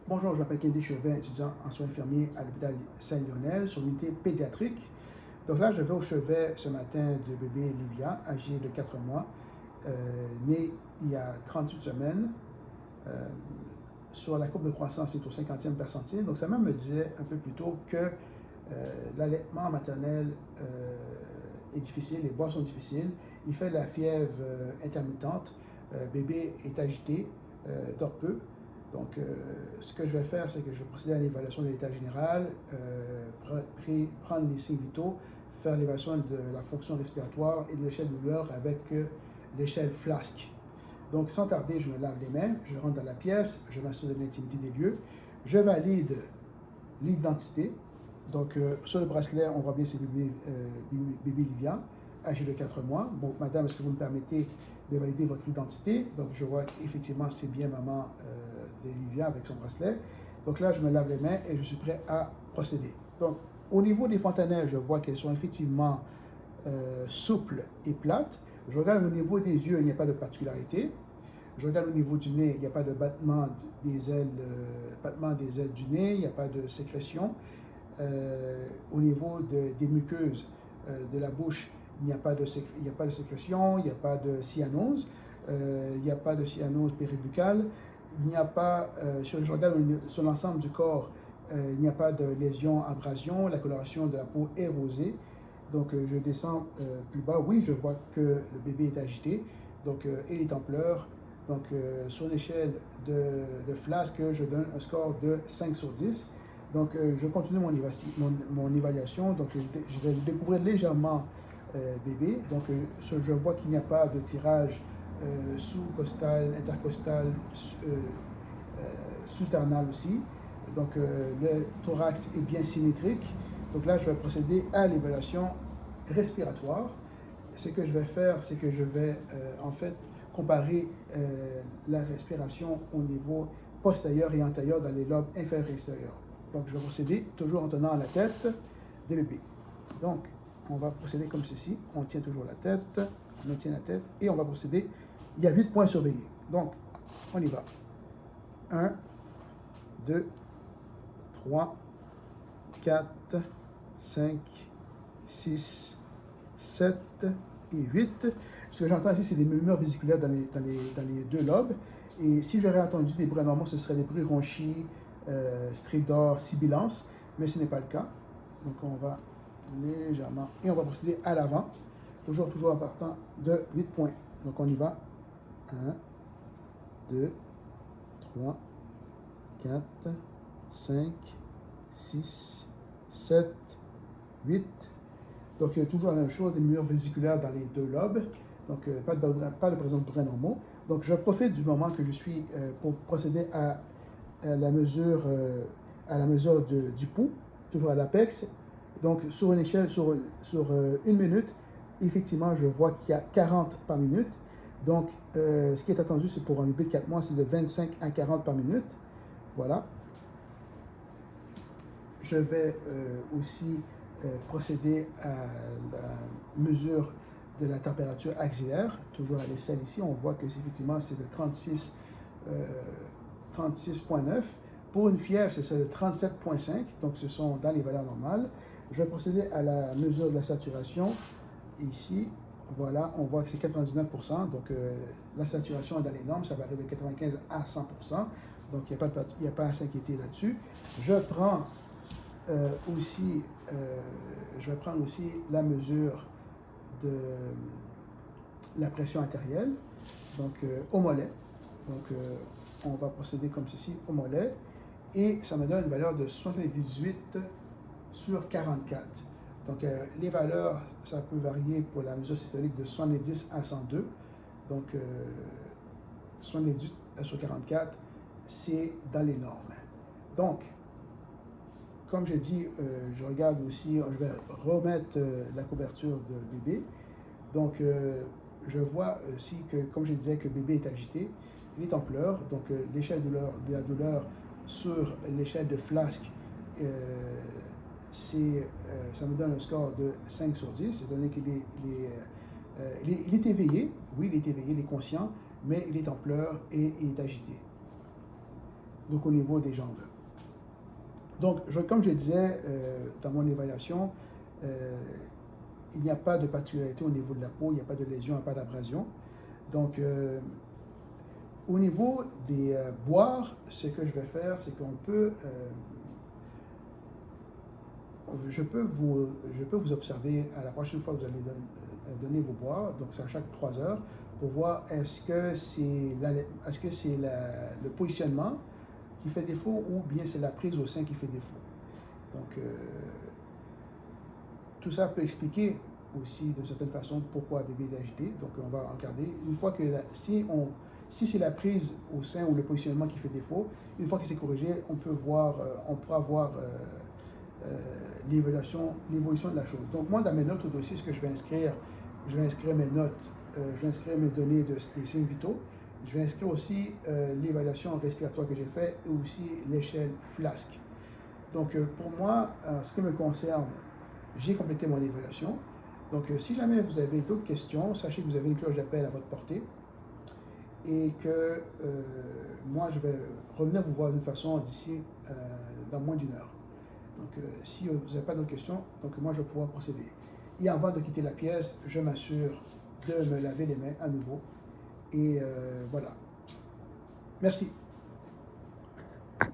Bonjour, je m'appelle Kennedy Chauvin, étudiant en soins infirmiers à l'hôpital Saint-Lionel sur l'unité pédiatrique. Donc là, je vais au chevet ce matin de bébé Livia, âgée de 4 mois, née il y a 38 semaines. Euh, sur la courbe de croissance, c'est au 50e percentile. Donc sa mère me disait un peu plus tôt que l'allaitement maternel est difficile, les bois sont difficiles. Il fait de la fièvre intermittente. Bébé est agité, dort peu. Donc, ce que je vais faire, c'est que je vais procéder à l'évaluation de l'état général, prendre les signes vitaux, faire l'évaluation de la fonction respiratoire et de l'échelle de douleur avec l'échelle FLASK. Donc, sans tarder, je me lave les mains, je rentre dans la pièce, je m'assure de l'intimité des lieux, je valide l'identité. Donc, sur le bracelet, on voit bien c'est bébé Livia, âgé de 4 mois. Bon, madame, est-ce que vous me permettez de valider votre identité? Donc, je vois qu'effectivement, c'est bien maman de Livia avec son bracelet. Donc là, je me lave les mains et je suis prêt à procéder. Donc, au niveau des fontanelles, je vois qu'elles sont effectivement souples et plates. Je regarde au niveau des yeux, il n'y a pas de particularité. Je regarde au niveau du nez, il n'y a pas de battement des ailes du nez, il n'y a pas de sécrétion. Au niveau des muqueuses de la bouche, il n'y a pas de sécrétion, il n'y a pas de cyanose, il n'y a pas de cyanose péribuccale, il n'y a pas, je regarde sur l'ensemble du corps, il n'y a pas de lésion, abrasion, la coloration de la peau est rosée. Donc, je descends plus bas. Oui, je vois que le bébé est agité, donc il est en pleurs. Donc, sur l'échelle de FLASK, je donne un score de 5 sur 10. Donc, je continue mon évaluation. Donc, je vais découvrir légèrement bébé. Donc, je vois qu'il n'y a pas de tirage sous-costal, intercostal, sous-sternal aussi. Donc, le thorax est bien symétrique. Donc là, je vais procéder à l'évaluation respiratoire. Ce que je vais faire, c'est que je vais en fait comparer la respiration au niveau postérieur et antérieur dans les lobes inférieurs et extérieurs. Donc, je vais procéder toujours en tenant la tête de bébé. Donc, on va procéder comme ceci. On tient toujours la tête, on maintient la tête et on va procéder. Il y a 8 points surveillés. Donc, on y va. 1, 2, 3, 4, 5, 6, 7 et 8. Ce que j'entends ici, c'est des murmures vésiculaires dans les deux lobes. Et si j'aurais entendu des bruits anormaux, ce serait des bruits ronchis, stridors, sibilance, mais ce n'est pas le cas. Donc on va légèrement, et on va procéder à l'avant, toujours en partant de 8 points. Donc on y va. 1, 2, 3, 4, 5, 6, 7, 8. Donc, il y a toujours la même chose, des murs vésiculaires dans les deux lobes. Donc, pas de présence de bruits normaux. Donc, je profite du moment que je suis pour procéder à la mesure, du pouls, toujours à l'apex. Donc, sur une échelle, sur une minute, effectivement, je vois qu'il y a 40 par minute. Donc, ce qui est attendu, c'est pour un bébé de 4 mois, c'est de 25 à 40 par minute. Voilà. Je vais aussi procéder à la mesure de la température axillaire, toujours à l'échelle ici. On voit que effectivement c'est de 36,9. Pour une fièvre, c'est de 37,5, donc ce sont dans les valeurs normales. Je vais procéder à la mesure de la saturation. Ici, voilà, on voit que c'est 99%, donc la saturation est dans les normes, ça varie de 95 à 100%, donc il n'y a pas à s'inquiéter là-dessus. Je prends aussi, je vais prendre aussi la mesure de la pression artérielle, donc au mollet. Donc on va procéder comme ceci, au mollet, et ça me donne une valeur de 78 sur 44. Donc les valeurs, ça peut varier pour la mesure systolique de 70 à 102. Donc 78 sur 44, c'est dans les normes. Donc, comme je dis, je regarde aussi, je vais remettre la couverture de bébé. Donc, je vois aussi que, comme je disais, que bébé est agité, il est en pleurs. Donc, l'échelle de la douleur sur l'échelle de FLASK, ça me donne un score de 5 sur 10, étant donné qu'il il est éveillé, oui, il est éveillé, il est conscient, mais il est en pleurs et il est agité. donc au niveau des jambes. Donc, comme je disais dans mon évaluation, il n'y a pas de particularité au niveau de la peau, il n'y a pas de lésion, il n'y a pas d'abrasion. Donc, au niveau des boires, ce que je vais faire, c'est qu'on peut, je peux vous observer à la prochaine fois que vous allez donner vos boires, donc c'est à chaque 3 heures, pour voir est-ce que c'est le positionnement qui fait défaut ou bien c'est la prise au sein qui fait défaut. Donc, tout ça peut expliquer aussi de certaine façon pourquoi un bébé est agité. Donc, on va regarder. Une fois que si c'est la prise au sein ou le positionnement qui fait défaut, une fois que c'est corrigé, on pourra voir l'évolution de la chose. Donc, moi, dans mes notes au dossier, ce que je vais inscrire mes notes, je vais inscrire mes données des signes vitaux. Je vais inscrire aussi l'évaluation respiratoire que j'ai faite et aussi l'échelle FLASK. Donc, pour moi, en ce qui me concerne, j'ai complété mon évaluation. Donc, si jamais vous avez d'autres questions, sachez que vous avez une cloche d'appel à votre portée et que moi, je vais revenir vous voir d'une façon d'ici dans moins d'une heure. Donc, si vous n'avez pas d'autres questions, donc moi, je vais pouvoir procéder. Et avant de quitter la pièce, je m'assure de me laver les mains à nouveau. Et voilà. Merci.